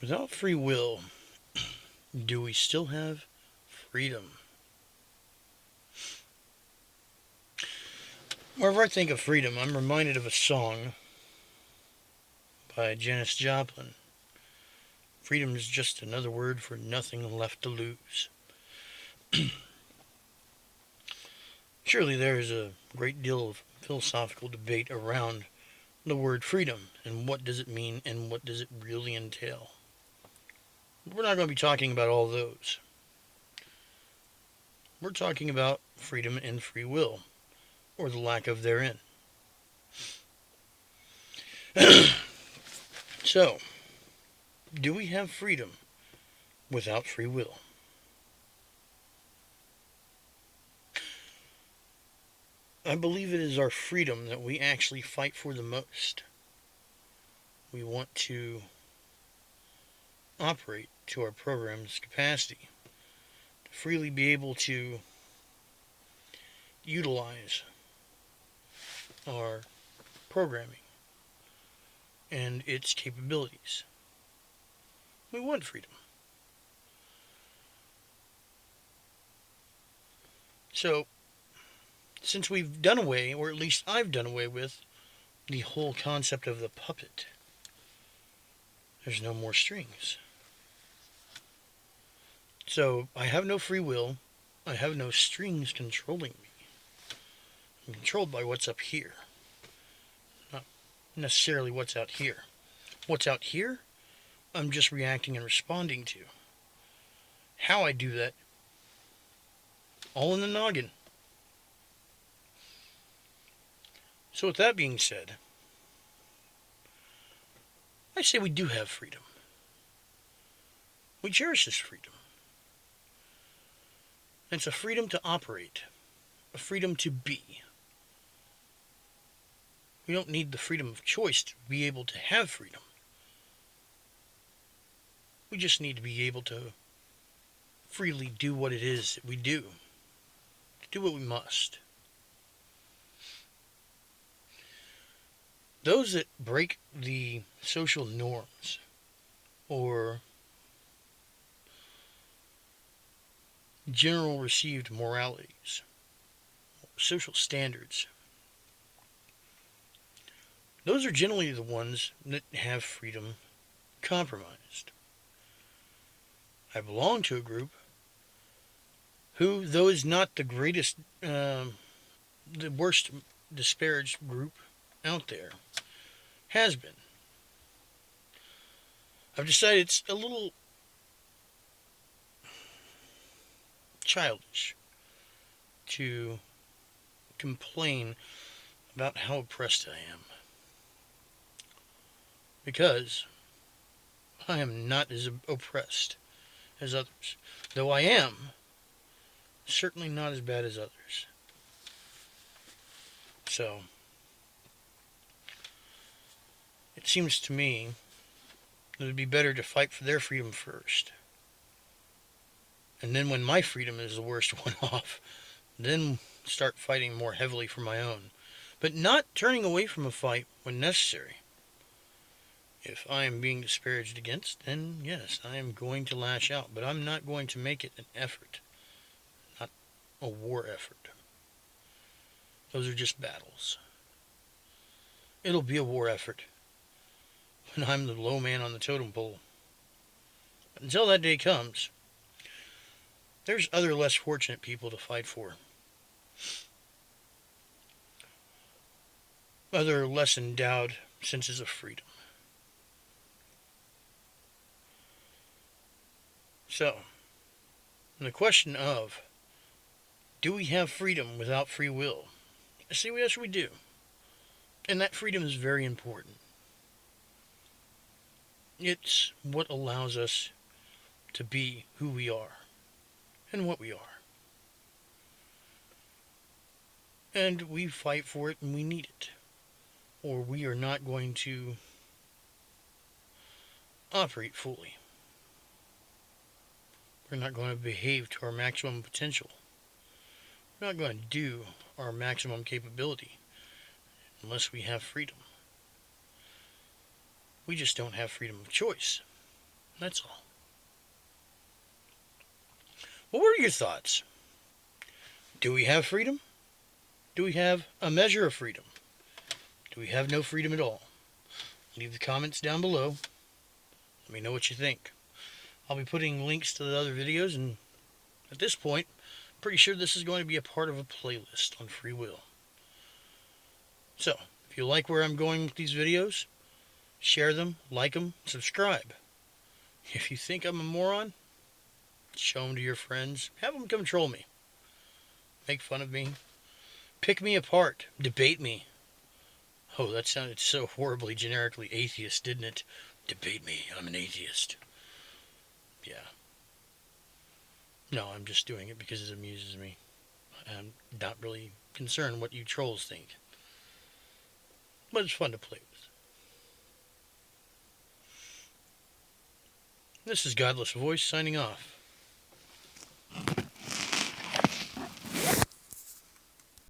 Without free will, do we still have freedom? Whenever I think of freedom, I'm reminded of a song by Janis Joplin. Freedom is just another word for nothing left to lose. Surely there is a great deal of philosophical debate around the word freedom and what does it mean and what does it really entail. We're not going to be talking about all those. We're talking about freedom and free will, or the lack of therein. So, do we have freedom without free will? I believe it is our freedom that we actually fight for the most. We want to operate to our program's capacity, to freely be able to utilize our programming and its capabilities. We want freedom. So, since we've done away, or at least I've done away with, the whole concept of the puppet, there's no more strings. So, I have no free will. I have no strings controlling me. I'm controlled by what's up here, not necessarily what's out here. What's out here, I'm just reacting and responding to. How I do that, all in the noggin. So with that being said, I say we do have freedom. We cherish this freedom. It's a freedom to operate, a freedom to be. We don't need the freedom of choice to be able to have freedom. We just need to be able to freely do what it is that we do. To do what we must. Those that break the social norms or general received moralities, social standards, those are generally the ones that have freedom compromised. I belong to a group who, though is not the greatest, the worst disparaged group out there, has been. I've decided it's a little childish to complain about how oppressed I am. Because I am not as oppressed as others. Though I am certainly not as bad as others. So, it seems to me that it would be better to fight for their freedom first. And then when my freedom is the worst one off, then start fighting more heavily for my own. But not turning away from a fight when necessary. If I am being disparaged against, then yes, I am going to lash out. But I'm not going to make it an effort. Not a war effort. Those are just battles. It'll be a war effort when I'm the low man on the totem pole. But until that day comes, there's other less fortunate people to fight for. Other less endowed senses of freedom. So, the question of, do we have freedom without free will? I say yes, we do. And that freedom is very important. It's what allows us to be who we are and what we are. And we fight for it and we need it. Or we are not going to operate fully. We're not going to behave to our maximum potential. We're not going to do our maximum capability unless we have freedom. We just don't have freedom of choice. That's all. What were your thoughts? Do we have freedom? Do we have a measure of freedom? Do we have no freedom at all? Leave the comments down below. Let me know what you think. I'll be putting links to the other videos, and at this point, I'm pretty sure this is going to be a part of a playlist on Freewill. So, if you like where I'm going with these videos, share them, like them, subscribe. If you think I'm a moron, show them to your friends. Have them come troll me. Make fun of me. Pick me apart. Debate me. Oh, that sounded so horribly generically atheist, didn't it? Debate me. I'm an atheist. Yeah. No, I'm just doing it because it amuses me. I'm not really concerned what you trolls think. But it's fun to play with. This is Godless Voice signing off.